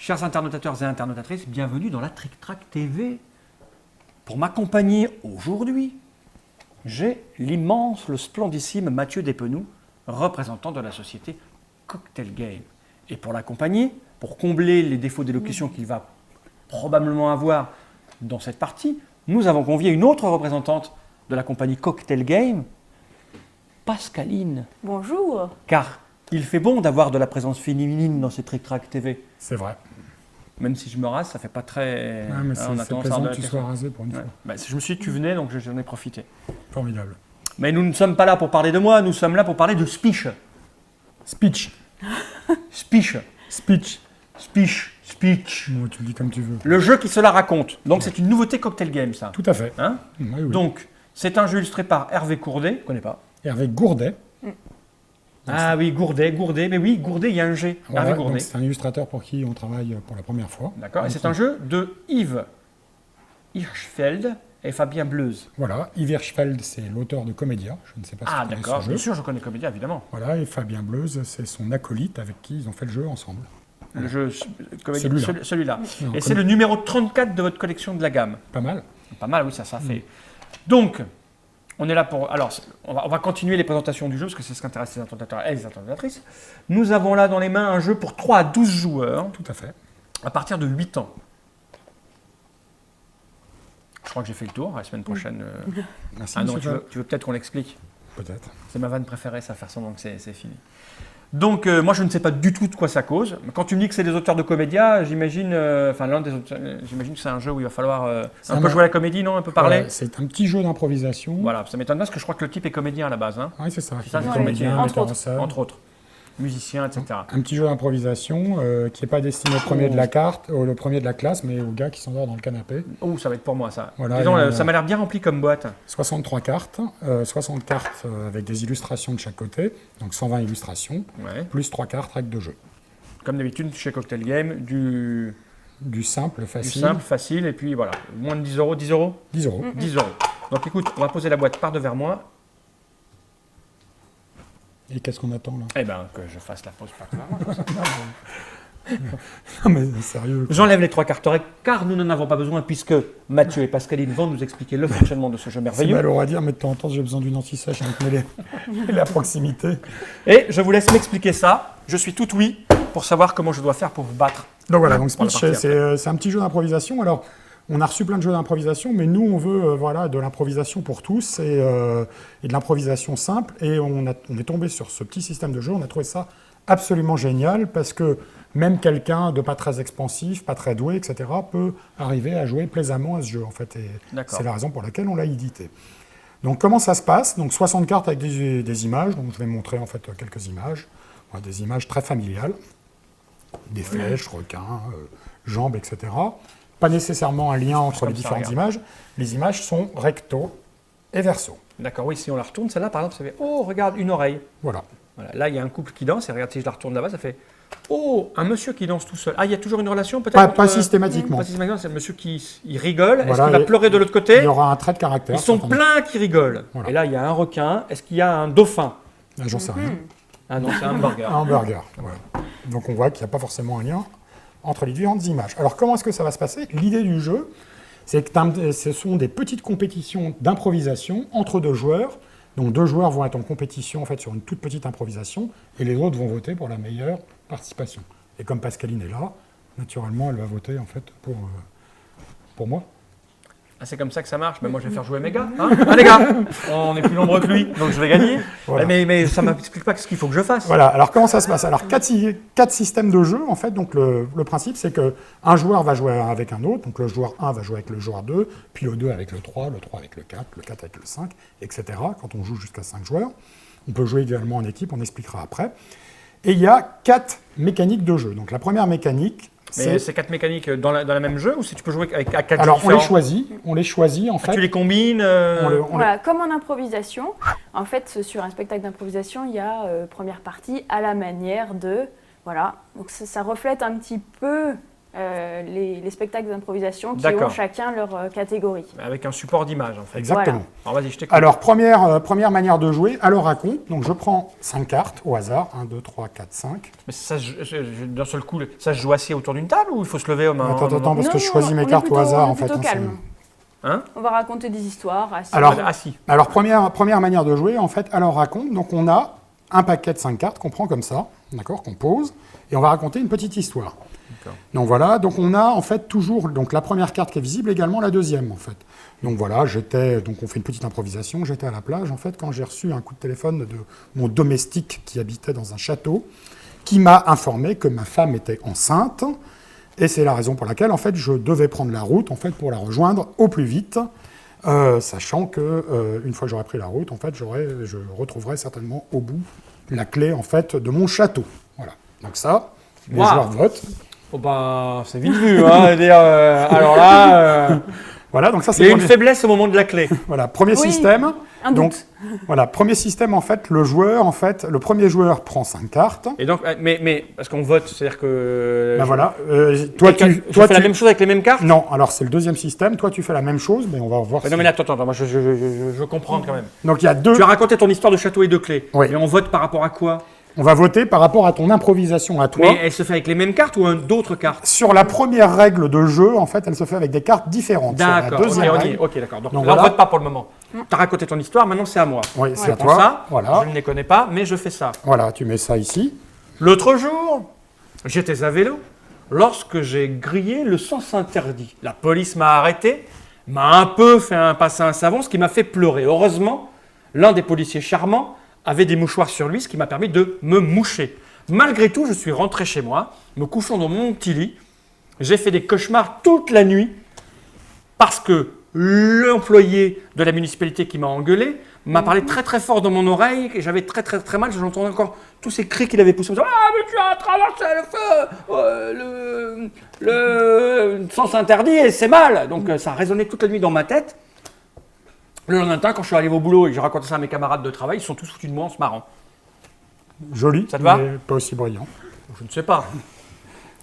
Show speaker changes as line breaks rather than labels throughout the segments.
Chers internautateurs et internautatrices, bienvenue dans la Trick Track TV. Pour m'accompagner aujourd'hui, j'ai l'immense, le splendissime Mathieu Despenou, représentant de la société Cocktail Game. Et pour l'accompagner, pour combler les défauts d'élocution qu'il va probablement avoir dans cette partie, nous avons convié une autre représentante de la compagnie Cocktail Game, Pascaline.
Bonjour.
Car il fait bon d'avoir de la présence féminine dans ces Trick Track TV.
C'est vrai.
Même si je me rase, ça fait pas très...
Ouais, mais c'est plaisant que tu sois rasé pour une fois.
Bah, je me suis dit que tu venais, donc j'en ai profité.
Formidable.
Mais nous ne sommes pas là pour parler de moi, nous sommes là pour parler de Speech.
Speech.
Speech.
Speech.
Speech. Speech.
Bon, tu le dis comme tu veux.
Le jeu qui se la raconte. Donc c'est une nouveauté Cocktail Game, ça.
Tout à fait.
Hein?
Oui, oui.
Donc c'est un jeu illustré par Hervé Courdet. Je ne connais pas.
Hervé Gourdet.
Ah oui, Gourdet. Mais oui, Gourdet, il y a un G.
Voilà,
Hervé Gourdet.
c'est un illustrateur pour qui on travaille pour la première fois.
D'accord. Et c'est un jeu de Yves Hirschfeld et Fabien Bleuze.
Voilà, Yves Hirschfeld, c'est l'auteur de Comédia. Je ne sais pas si
Ah
tu connais
d'accord,
ce
bien
jeu.
sûr, je connais Comédia, évidemment.
Voilà, et Fabien Bleuze, c'est son acolyte avec qui ils ont fait le jeu ensemble.
Le jeu Comédia, celui-là.
Non,
Et c'est le numéro 34 de votre collection de la gamme.
Pas mal.
Pas mal, oui, ça fait. Donc, on est là pour... Alors, on va continuer les présentations du jeu, parce que c'est ce qui intéresse les internautateurs et les internautatrices. Nous avons là dans les mains un jeu pour 3 à 12 joueurs,
Tout à fait.
à partir de 8 ans. Je crois que j'ai fait le tour, la semaine prochaine...
Merci,
Ah non,
monsieur
tu veux peut-être qu'on l'explique?
Peut-être.
C'est ma vanne préférée, ça, faire semblant que c'est fini. Donc, moi, je ne sais pas du tout de quoi ça cause. Quand tu me dis que c'est des auteurs de Comédia, j'imagine... l'un des auteurs, j'imagine que c'est un jeu où il va falloir un peu jouer à la comédie, non? Un peu parler?
Voilà, c'est un petit jeu d'improvisation.
Voilà, ça m'étonne pas, parce que je crois que le type est comédien à la base. Hein,
Oui, c'est ça.
C'est ça,
Il est
c'est
comédien,
entre
metteur en
autres.
scène.
entre autres. Musicien, etc.
Un petit jeu d'improvisation qui n'est pas destiné au premier de la carte, au premier de la classe, mais au gars qui s'endort dans le canapé.
Oh, ça va être pour moi, ça.
Voilà,
Disons,
et on a-
ça m'a l'air bien rempli comme boîte.
63 cartes, 60 cartes avec des illustrations de chaque côté, donc 120 illustrations,
Ouais.
plus 3 cartes règles de jeu.
Comme d'habitude, chez Cocktail Game, du
Du simple, facile,
simple, facile, et puis voilà. Moins de 10 euros, 10 euros
10 euros.
10 euros. Donc écoute, on va poser la boîte par devers moi.
Et qu'est-ce qu'on attend là?
Eh ben, que je fasse la pause par devers moi.
Non mais sérieux.
J'enlève les 3 cartes rectes, car nous n'en avons pas besoin, puisque Mathieu et Pascaline vont nous expliquer le fonctionnement de ce jeu
C'est
merveilleux.
mal à dire, mais de temps en temps j'ai besoin d'une anti-sèche avec la proximité.
Et je vous laisse m'expliquer ça. Je suis tout oui pour savoir comment je dois faire pour vous battre.
Donc voilà, donc
Pour la
Speech,
partie
c'est un petit jeu d'improvisation. Alors, on a reçu plein de jeux d'improvisation, mais nous, on veut voilà, de l'improvisation pour tous et de l'improvisation simple. Et on est tombé sur ce petit système de jeu. On a trouvé ça absolument génial parce que même quelqu'un de pas très expansif, pas très doué, etc., peut arriver à jouer plaisamment à ce jeu, en fait. Et
D'accord.
c'est la raison pour laquelle on l'a édité. Donc, comment ça se passe? Donc, 60 cartes avec des images. Donc, je vais montrer en fait quelques images. Voilà, des images très familiales. Des flèches, requins, jambes, etc. Pas nécessairement un lien entre les
comme ça,
différentes
regarde.
images. Les images sont recto et verso.
D'accord, oui, si on la retourne, celle-là, par exemple, ça fait « Oh, regarde, une oreille
Voilà. ».
Voilà. Là, il y a un couple qui danse, et regarde, si je la retourne là-bas, ça fait « Oh, un monsieur qui danse tout seul ». Ah, il y a toujours une relation, peut-être
Pas
entre-
systématiquement.
Pas systématiquement, c'est le monsieur qui il rigole. Est-ce
Voilà,
qu'il va
et-
pleurer de l'autre
Il
côté?
y aura un trait de caractère.
Ils sont
certainement.
pleins qui rigolent.
Voilà.
Et là, il y a un requin. Est-ce qu'il y a un dauphin?
Ah, j'en sais rien.
Ah non, c'est un hamburger.
Un hamburger. Voilà. Donc on voit qu'il n'y a pas forcément un lien entre les différentes images. Alors comment est-ce que ça va se passer? L'idée du jeu, c'est que ce sont des petites compétitions d'improvisation entre deux joueurs. Donc deux joueurs vont être en compétition en fait sur une toute petite improvisation et les autres vont voter pour la meilleure participation. Et comme Pascaline est là, naturellement elle va voter en fait pour moi.
Ah, c'est comme ça que ça marche. Mais moi, je vais faire jouer mes gars. Hein, ah, les gars, on est plus nombreux que lui, donc je vais gagner.
Voilà.
Mais ça ne m'explique pas ce qu'il faut que je fasse.
Voilà, alors comment ça se passe? Alors, quatre systèmes de jeu, en fait. Donc, le principe, c'est qu'un joueur va jouer avec un autre. Donc, le joueur 1 va jouer avec le joueur 2, puis le 2 avec le 3 avec le 4 avec le 5, etc. Quand on joue jusqu'à 5 joueurs. On peut jouer également en équipe, on expliquera après. Et il y a 4 mécaniques de jeu. Donc, la première mécanique,
Mais
c'est...
ces 4 mécaniques dans la même jeu, ou si tu peux jouer avec à 4 jeux
Alors, on
différents?
les choisit, en fait.
Tu les combines
Voilà, comme en improvisation. En fait, sur un spectacle d'improvisation, il y a première partie à la manière de... Voilà, donc ça reflète un petit peu les spectacles d'improvisation qui
D'accord.
ont chacun leur catégorie.
Avec un support d'image, en fait.
Exactement.
Alors, vas-y, je t'écoute.
Alors, première manière de jouer, alors raconte. Donc, je prends 5 cartes au hasard. 1, 2, 3, 4, 5.
Mais ça, d'un seul coup, ça se joue assis autour d'une table ou il faut se lever au moment
Attends, parce
Non,
que je choisis mes
on est
cartes
plutôt-
au hasard,
on est
en fait.
plutôt
hein, c'est-
calme.
Hein?
On va raconter des histoires. Assis.
Alors,
Assis.
Alors, première manière de jouer, en fait, alors raconte. Donc, on a un paquet de 5 cartes qu'on prend comme ça, d'accord, qu'on pose, et on va raconter une petite histoire.
D'accord.
Donc voilà, donc on a en fait toujours donc la première carte qui est visible, également la deuxième en fait. Donc voilà, donc on fait une petite improvisation. J'étais à la plage en fait quand j'ai reçu un coup de téléphone de mon domestique qui habitait dans un château, qui m'a informé que ma femme était enceinte, et c'est la raison pour laquelle en fait je devais prendre la route en fait pour la rejoindre au plus vite. Sachant que une fois que j'aurais pris la route, en fait, je retrouverai certainement au bout la clé en fait de mon château. Voilà. Donc ça, les
Wow.
joueurs votent.
Oh bah, c'est vite vu, hein. Je veux dire, alors là,
Voilà. Donc ça
il
c'est
y a une
premier,
faiblesse au moment de la clé.
voilà, premier
Oui.
système.
Un doute.
Donc voilà, premier système en fait, le premier joueur prend 5 cartes.
Et donc, mais parce qu'on vote, c'est-à-dire que.
Ben voilà. Toi
je
tu
fais la même chose avec les mêmes cartes.
Non, alors c'est le deuxième système. Toi tu fais la même chose, mais on va voir.
Mais non, mais là, attends, moi je comprends quand même.
Donc il y a deux.
Tu as raconté ton histoire de château et de clé.
Oui.
Mais on vote par rapport à quoi?
On va voter par rapport à ton improvisation à toi.
Mais elle se fait avec les mêmes cartes ou d'autres cartes?
Sur la première règle de jeu, en fait, elle se fait avec des cartes différentes. Sur la
D'accord, ok,
deuxième
on y est.
règle,
Ok, d'accord. Donc,
Donc
là, on
voilà.
vote pas pour le moment. Tu as raconté ton histoire, maintenant c'est à moi.
oui, c'est
Je
à
prends
toi.
ça,
Voilà.
je ne les connais pas, mais je fais ça.
Voilà, tu mets ça ici.
L'autre jour, j'étais à vélo lorsque j'ai grillé le sens interdit. La police m'a arrêté, m'a un peu fait passer un savon, ce qui m'a fait pleurer. Heureusement, l'un des policiers charmants avait des mouchoirs sur lui, ce qui m'a permis de me moucher. Malgré tout, je suis rentré chez moi, me couchant dans mon petit lit. J'ai fait des cauchemars toute la nuit parce que l'employé de la municipalité qui m'a engueulé m'a parlé très très fort dans mon oreille et j'avais très très très mal. J'entendais encore tous ces cris qu'il avait poussés. Ah, mais tu as traversé le feu, le sens interdit et c'est mal. Donc ça a résonné toute la nuit dans ma tête. Le lendemain matin, quand je suis arrivé au boulot et que j'ai raconté ça à mes camarades de travail, ils sont tous foutus de moi en se marrant.
Joli,
Ça te va
mais pas aussi brillant.
Je ne sais pas.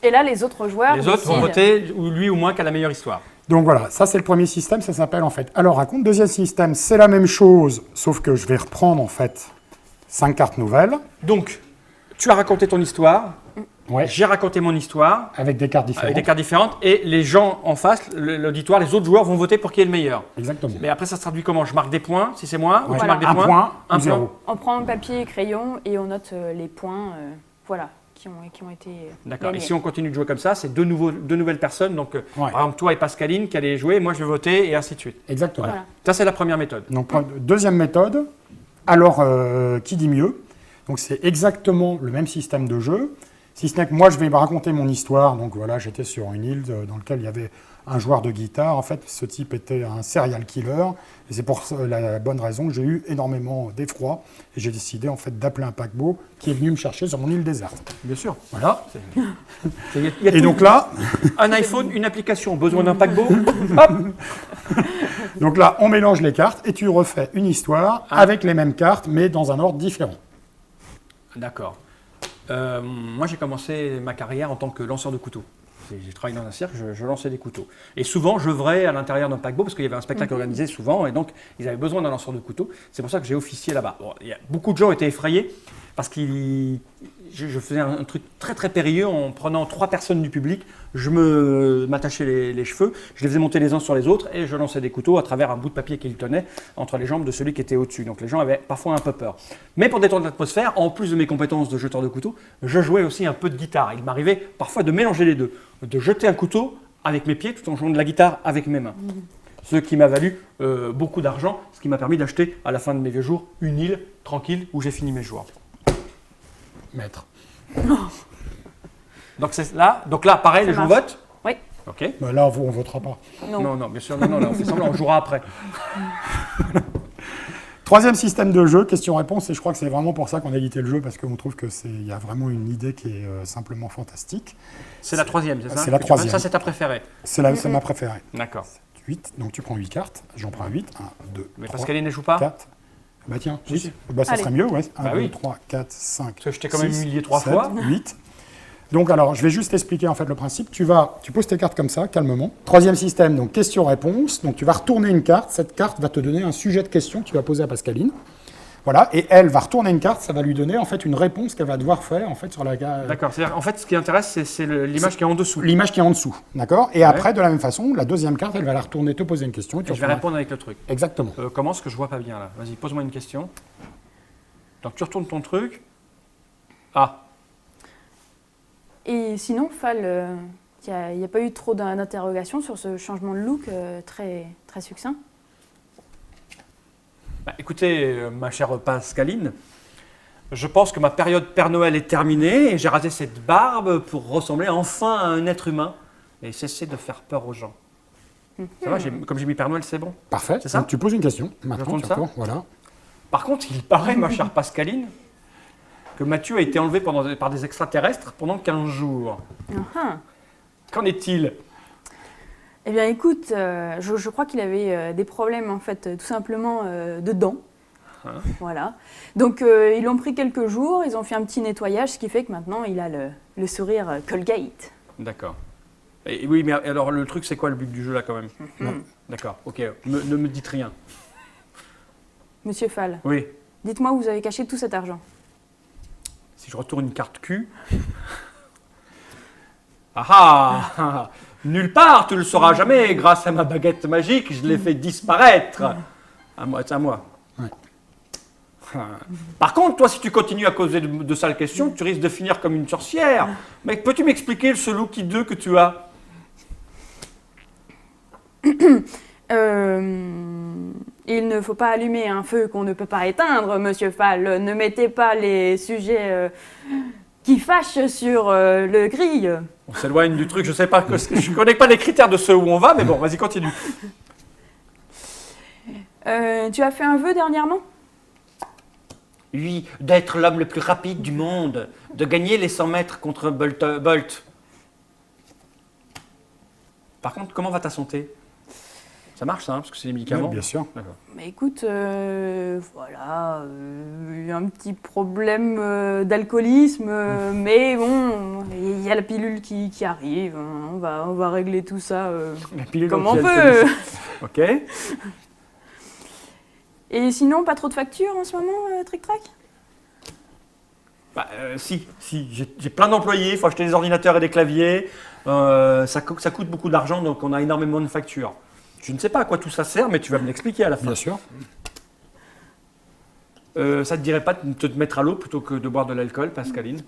Et là, les autres joueurs.
Les autres vont
décident.
voter ou lui ou moi qui a la meilleure histoire.
Donc voilà, ça c'est le premier système, ça s'appelle en fait alors raconte. Deuxième système, c'est la même chose, sauf que je vais reprendre en fait 5 cartes nouvelles.
Donc, tu as raconté ton histoire,
Ouais.
j'ai raconté mon histoire,
Avec des cartes différentes.
avec des cartes différentes, et les gens en face, l'auditoire, les autres joueurs vont voter pour qui est le meilleur.
Exactement.
Mais après, ça se traduit comment? Je marque des points, si c'est moi, ou
Ouais.
tu marques des
Un
points?
point
Un
ou 0.
On prend papier et crayon et on note les points voilà, qui ont été.
D'accord. Et
gagnés.
si on continue de jouer comme ça, c'est deux nouvelles personnes. Donc,
Ouais.
par exemple, toi et Pascaline qui allez jouer, moi je vais voter, et ainsi de suite.
Exactement.
Voilà.
Ça, c'est la première méthode.
Donc, deuxième méthode, alors qui dit mieux? Donc, c'est exactement le même système de jeu, si ce n'est que moi, je vais me raconter mon histoire. Donc, voilà, j'étais sur une île dans laquelle il y avait un joueur de guitare. En fait, ce type était un serial killer. Et c'est pour la bonne raison que j'ai eu énormément d'effroi. Et j'ai décidé, en fait, d'appeler un paquebot qui est venu me chercher sur mon île déserte.
Bien sûr.
Voilà.
Il y a
Et
tout.
donc là,
Un iPhone, une application, besoin d'un paquebot, hop.
on mélange les cartes et tu refais une histoire avec les mêmes cartes, mais dans un ordre différent.
D'accord. Moi, j'ai commencé ma carrière en tant que lanceur de couteaux. J'ai travaillé dans un cirque, je lançais des couteaux. Et souvent, j'œuvrais à l'intérieur d'un paquebot parce qu'il y avait un spectacle organisé souvent et donc ils avaient besoin d'un lanceur de couteaux. C'est pour ça que j'ai officié là-bas. Bon, beaucoup de gens étaient effrayés parce que je faisais un truc très très périlleux en prenant 3 personnes du public. Je m'attachais les cheveux, je les faisais monter les uns sur les autres et je lançais des couteaux à travers un bout de papier qu'ils tenaient entre les jambes de celui qui était au-dessus. Donc les gens avaient parfois un peu peur. Mais pour détendre l'atmosphère, en plus de mes compétences de jeteur de couteau, je jouais aussi un peu de guitare. Il m'arrivait parfois de mélanger les deux, de jeter un couteau avec mes pieds tout en jouant de la guitare avec mes mains. Ce qui m'a valu beaucoup d'argent, ce qui m'a permis d'acheter à la fin de mes vieux jours une île tranquille où j'ai fini mes jours.
Maître.
Donc là, pareil,
Ça
les gens
marche.
votent.
Oui.
Ok.
Bah là, on ne votera pas.
Non.
Non, bien sûr, non, là, on fait semblant, on jouera après.
Troisième système de jeu, question-réponse, et je crois que c'est vraiment pour ça qu'on a édité le jeu, parce qu'on trouve qu'il y a vraiment une idée qui est simplement fantastique.
C'est la troisième, c'est ça?
C'est la
que tu prends?
troisième.
Ça, c'est ta préférée.
C'est ma préférée.
D'accord.
8, donc tu prends 8 cartes, j'en prends 8, 1, 2,
Mais
3,
Pascaline ne joue pas?
4. Bah tiens,
Si, si.
bah, ça
Allez.
serait mieux, ouais. 1,
Bah
2,
oui.
3, 4, 5,
Parce que je t'ai quand même humilié 3
7,
fois.
8. Donc, alors, je vais juste expliquer en fait le principe. Tu poses tes cartes comme ça, calmement. Troisième système, donc question-réponse. Donc, tu vas retourner une carte. Cette carte va te donner un sujet de question que tu vas poser à Pascaline. Voilà, et elle va retourner une carte. Ça va lui donner en fait une réponse qu'elle va devoir faire en fait sur la carte.
D'accord. C'est-à-dire, en fait, ce qui intéresse, c'est l'image qui est en dessous.
L'image qui est en dessous, d'accord. Et après, de la même façon, la deuxième carte, elle va la retourner, te poser une question. Et tu
Et je vais
retourneras-
répondre avec le truc.
Exactement.
Commence que je vois pas bien là. Vas-y, pose-moi une question. Donc tu retournes ton truc. Ah,
Et sinon, Fall, il n'y a pas eu trop d'interrogations sur ce changement de look très, très succinct?
bah, écoutez, ma chère Pascaline, je pense que ma période Père Noël est terminée et j'ai rasé cette barbe pour ressembler enfin à un être humain et cesser de faire peur aux gens. Ça va, comme j'ai mis Père Noël, c'est bon.
Parfait.
C'est ça.
Donc, tu poses une question. Maintenant,
retourne
tu
ça
retournes, voilà.
Par contre, il paraît, ma chère Pascaline, que Mathieu a été enlevé par des extraterrestres pendant 15 jours.
Ah.
Qu'en est-il?
Eh bien, écoute, je crois qu'il avait des problèmes, en fait, tout simplement de dents.
Hein?
Voilà. Donc, ils l'ont pris quelques jours, ils ont fait un petit nettoyage, ce qui fait que maintenant, il a le sourire Colgate.
D'accord. Et oui, mais alors le truc, c'est quoi le but du jeu là quand même? Non. D'accord, ok. Ne me dites rien.
Monsieur Fall,
Oui.
dites-moi où vous avez caché tout cet argent.
Si je retourne une carte Q. Ah ah! Nulle part, tu ne le sauras jamais. Grâce à ma baguette magique, je l'ai fait disparaître. À moi, c'est à moi.
Ouais.
Par contre, toi, si tu continues à causer de sales questions, tu risques de finir comme une sorcière. Mais peux-tu m'expliquer ce look hideux que tu as?
Il ne faut pas allumer un feu qu'on ne peut pas éteindre, Monsieur Fall. Ne mettez pas les sujets qui fâchent sur le grill.
On s'éloigne du truc, je sais pas, je connais pas les critères de ce où on va, mais bon, vas-y, continue.
Tu as fait un vœu dernièrement?
Oui, d'être l'homme le plus rapide du monde, de gagner les 100 mètres contre Bolt. Par contre, comment va ta santé? Ça marche ça, hein, parce que c'est des médicaments.
Oui, bien sûr.
D'accord.
Mais écoute, voilà, un petit problème d'alcoolisme, mais bon, il y a la pilule qui arrive, hein, on va régler tout ça
La pilule
comme on
anti-alcoolisme.
peut.
Ok.
Et sinon, pas trop de factures en ce moment, Trick Track?
Bah, si, j'ai plein d'employés, il faut acheter des ordinateurs et des claviers, ça coûte beaucoup d'argent, donc on a énormément de factures. Je ne sais pas à quoi tout ça sert, mais tu vas me l'expliquer à la fin.
Bien sûr.
Ça te dirait pas de te mettre à l'eau plutôt que de boire de l'alcool, Pascaline?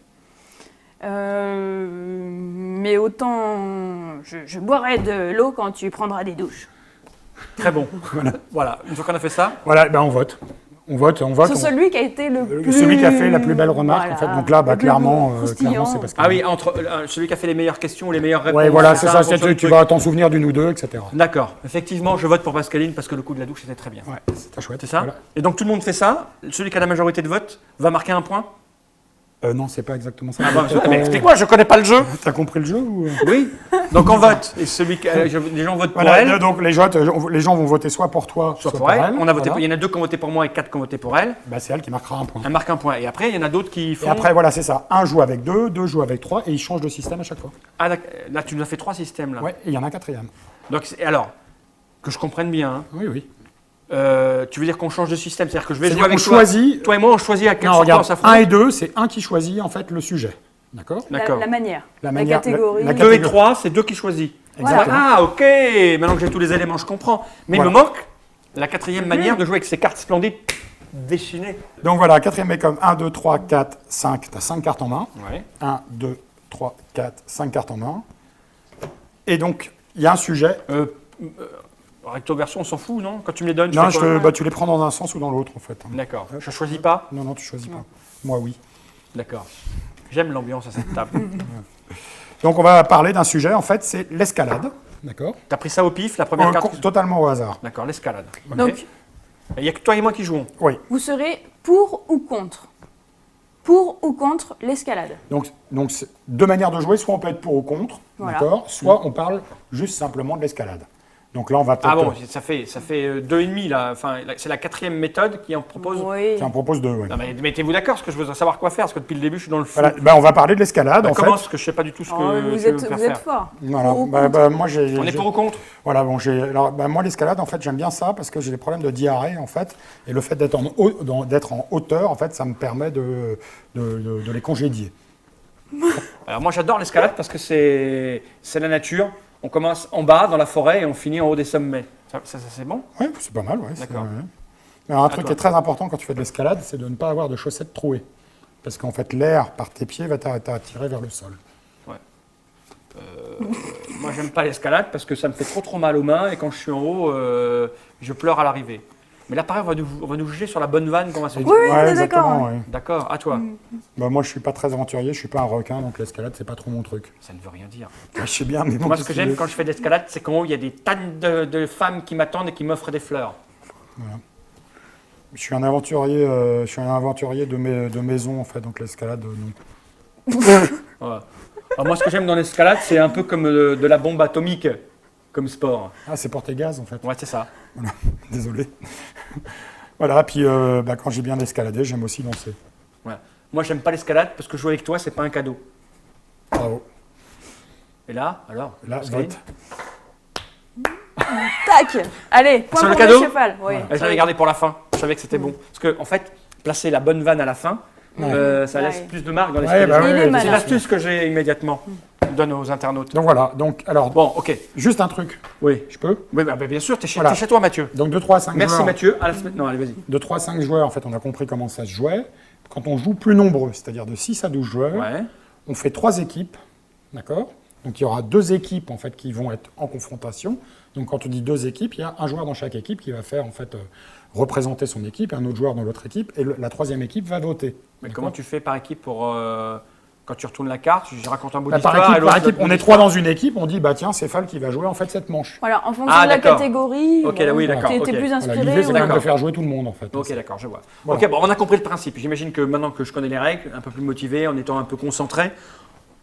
Mais autant je boirai de l'eau quand tu prendras des douches.
Très bon. Voilà. Une fois qu'on a fait ça,
Voilà, ben on vote. On vote.
C'est celui qui a été le plus...
Celui qui a fait la plus belle remarque,
Voilà,
en fait. Donc là, bah,
le plus
clairement,
croustillant.
c'est parce que...
ah oui, entre celui qui a fait les meilleures questions ou les meilleures réponses.
Ouais, voilà, c'est ça.
en fonction du
Tu
truc.
vas t'en souvenir d'une ou deux, etc.
D'accord. Effectivement, je vote pour Pascaline parce que le coup de la douche était très bien.
Ouais, c'est très chouette.
C'est ça?
Voilà.
Et donc tout le monde fait ça. Celui qui a la majorité de votes va marquer un point.
Non, c'est pas exactement ça.
Ah bah, mais explique-moi, je connais pas le jeu.
T'as compris le jeu ou...
Oui. Donc on vote. Et celui qui, les gens votent pour
Voilà,
elle.
donc les gens vont voter soit pour toi,
Soit pour elle. On a voté.
voilà.
Il y en a 2 qui ont voté pour moi et 4 qui ont voté pour elle.
Bah, c'est elle qui marquera un point.
Elle marque un point. Et après, il y en a d'autres qui font.
Et après, voilà, c'est ça. Un joue avec deux jouent avec trois, et ils changent de système à chaque fois.
Ah, là, tu nous as fait 3 systèmes là.
Ouais, et il y en a un quatrième.
Donc alors que je comprenne bien. Hein,
Oui, oui.
tu veux dire qu'on change de système, c'est-à-dire que je vais jouer
C'est-à-dire
avec
qu'on choisit...
toi et moi, on choisit à quelle
Non,
sorte on
regarde,
s'affronte.
1 et 2, c'est un qui choisit, en fait, le sujet. D'accord?
D'accord.
La manière,
La
la
manière,
catégorie.
la
2 et 3, c'est 2 qui choisit.
Exactement.
Ah, ok. Maintenant que j'ai tous les éléments, je comprends. Mais
Voilà.
il me manque la 4e manière de jouer avec ces cartes splendides déchinées.
Donc voilà, quatrième mécom, 1, 2, 3, 4, 5. Tu as 5 cartes en main.
Ouais.
1, 2, 3, 4, 5 cartes en main. Et donc, il y a un sujet.
Recto verso, on s'en fout, non? Quand tu me les donnes,
Non,
fais quoi?
bah, tu les prends dans un sens ou dans l'autre, en fait.
D'accord. Je choisis pas?
Non, non, tu choisis pas. Moi, oui.
D'accord. J'aime l'ambiance à cette table.
Donc, on va parler d'un sujet, en fait, c'est l'escalade. D'accord?
T'as pris ça au pif, la première carte?
Totalement au hasard.
D'accord, l'escalade. Ok.
Donc,
Il n'y a que toi et moi qui jouons.
Oui.
vous serez pour ou contre? Pour ou contre l'escalade?
Donc c'est deux manières de jouer, soit on peut être pour ou contre,
Voilà.
d'accord, soit on parle juste simplement de l'escalade. Donc là, on va peut-être...
Ah bon, ça fait 2,5 là. Enfin, c'est la 4e méthode qui en propose.
Oui.
J'en propose 2, ouais.
Non, mais mettez-vous d'accord, parce que je veux savoir quoi faire, parce que depuis le début, je suis dans le flou.
Voilà, on va parler de l'escalade, en fait.
Comment, parce que je sais pas du tout ce que
Oh,
tu
vous
veux
êtes,
me faire
vous êtes
faire.
fort.
Voilà.
Pour ou contre
Moi,
On est pour ou contre?
Voilà, bon, alors, moi, l'escalade, en fait, j'aime bien ça parce que j'ai des problèmes de diarrhée, en fait. Et le fait d'être en hauteur, en fait, ça me permet de les congédier.
Alors moi, j'adore l'escalade parce que c'est la nature. On commence en bas, dans la forêt, et on finit en haut des sommets. Ça c'est bon?
Oui, c'est pas mal, ouais.
D'accord.
Alors, un truc
toi.
qui est très important quand tu fais de l'escalade, c'est de ne pas avoir de chaussettes trouées. Parce qu'en fait, l'air par tes pieds va t'attirer vers le sol.
Moi, j'aime pas l'escalade parce que ça me fait trop mal aux mains, et quand je suis en haut, je pleure à l'arrivée. Mais là, pareil, on va nous juger sur la bonne vanne qu'on va se dire.
Oui, on est
exactement,
d'accord.
ouais.
D'accord, à toi.
Bah, moi, je suis pas très aventurier, je suis pas un requin, donc l'escalade, c'est pas trop mon truc.
Ça ne veut rien dire.
Je sais bien, mais bon,
Moi, ce que j'aime quand je fais de l'escalade, c'est qu'en haut, il y a des tas de femmes qui m'attendent et qui m'offrent des fleurs.
je suis un aventurier, de maison, en fait, donc l'escalade, non.
Voilà. Alors moi, ce que j'aime dans l'escalade, c'est un peu comme de la bombe atomique, comme sport.
Ah, c'est porter gaz, en fait.
Ouais, c'est ça.
Désolé. Voilà, puis quand j'ai bien escaladé, j'aime aussi danser.
Ouais. Moi, j'aime pas l'escalade parce que jouer avec toi, c'est pas un cadeau.
Bravo.
Et là, alors
Là,
Pascaline
vote.
Tac. Allez, point
Sur le
pour
cadeau
cheval. Oui.
Je l'avais gardé pour la fin. Je savais que c'était bon. Parce que, en fait, placer la bonne vanne à la fin, ça laisse
Ouais.
plus de marque dans
Ouais,
l'escalade.
bah
Il est
ouais,
malin.
C'est l'astuce que j'ai immédiatement. Donne aux internautes.
Donc voilà, donc alors,
Bon, ok.
juste un truc,
Oui.
je peux.
Oui, bah, bien sûr, t'es chez,
Voilà.
t'es chez toi, Mathieu.
Donc de 3 à 5
Merci,
joueurs.
Mathieu. À la semaine. Non, allez, vas-y.
De 3 à 5 joueurs, en fait, on a compris comment ça se jouait. Quand on joue plus nombreux, c'est-à-dire de 6 à 12 joueurs,
Ouais.
on fait 3 équipes, d'accord? Donc il y aura 2 équipes en fait qui vont être en confrontation. Donc quand on dit 2 équipes, il y a un joueur dans chaque équipe qui va faire en fait représenter son équipe, et un autre joueur dans l'autre équipe, et la troisième équipe va voter.
Mais
D'accord?
comment tu fais par équipe pour. Quand tu retournes la carte, je raconte un bout
Bah,
d'histoire.
par
et
équipe,
l'autre,
on
bout
est
d'histoire.
3 dans une équipe, on dit bah tiens, c'est Fal qui va jouer en fait cette manche.
Voilà, en fonction
Ah,
de la
d'accord.
catégorie,
Ok, là, oui, d'accord,
t'es
ok.
plus
Voilà,
inspiré.
l'idée c'est quand même
d'accord.
de faire jouer tout le monde en fait.
Ok, d'accord, je vois.
Voilà.
Ok, bon, on a compris le principe. J'imagine que maintenant que je connais les règles, un peu plus motivé, en étant un peu concentré,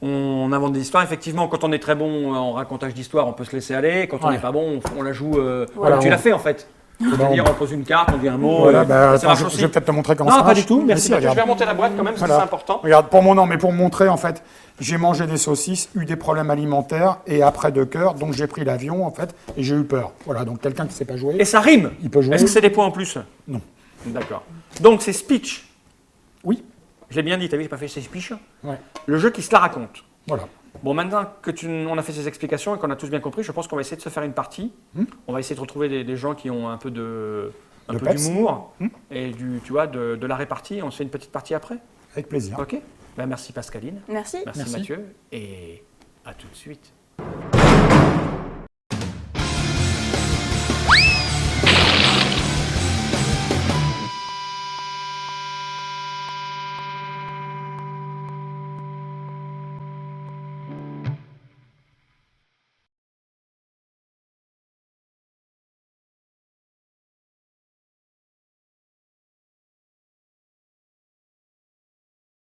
on invente des histoires. Effectivement, quand on est très bon en racontage d'histoire, on peut se laisser aller. Quand on
Ouais.
n'est pas bon, on la joue
Voilà,
comme tu
on-
l'as fait en fait. C'est-à-dire,
on-
on pose une carte, on dit un mot.
Voilà,
ça
attends,
marche
je
aussi.
vais peut-être te montrer comment
Non,
ça
pas
marche.
du tout.
Mais
Merci.
si,
Mathieu. Je
regarde.
vais remonter la boîte quand même, parce que
Voilà.
c'est important.
Regarde, mais pour montrer, en fait, j'ai mangé des saucisses, eu des problèmes alimentaires, et après de cœur, donc j'ai pris l'avion, en fait, et j'ai eu peur. Voilà, donc quelqu'un qui ne sait pas jouer,
Et ça rime.
il peut jouer.
Est-ce que c'est des points en plus?
Non.
D'accord. Donc c'est speech.
Oui.
Je l'ai bien dit, t'as vu, j'ai pas fait ces speech.
Ouais.
Le jeu qui se la raconte.
Voilà.
Bon, maintenant que on a fait ces explications et qu'on a tous bien compris, je pense qu'on va essayer de se faire une partie. On va essayer de retrouver des gens qui ont un peu
De peps.
d'humour et tu vois, de la répartie. On se fait une petite partie après.
Avec plaisir.
Ok. Ben, merci Pascaline.
Merci.
Merci
Merci.
Mathieu. Et à tout de suite.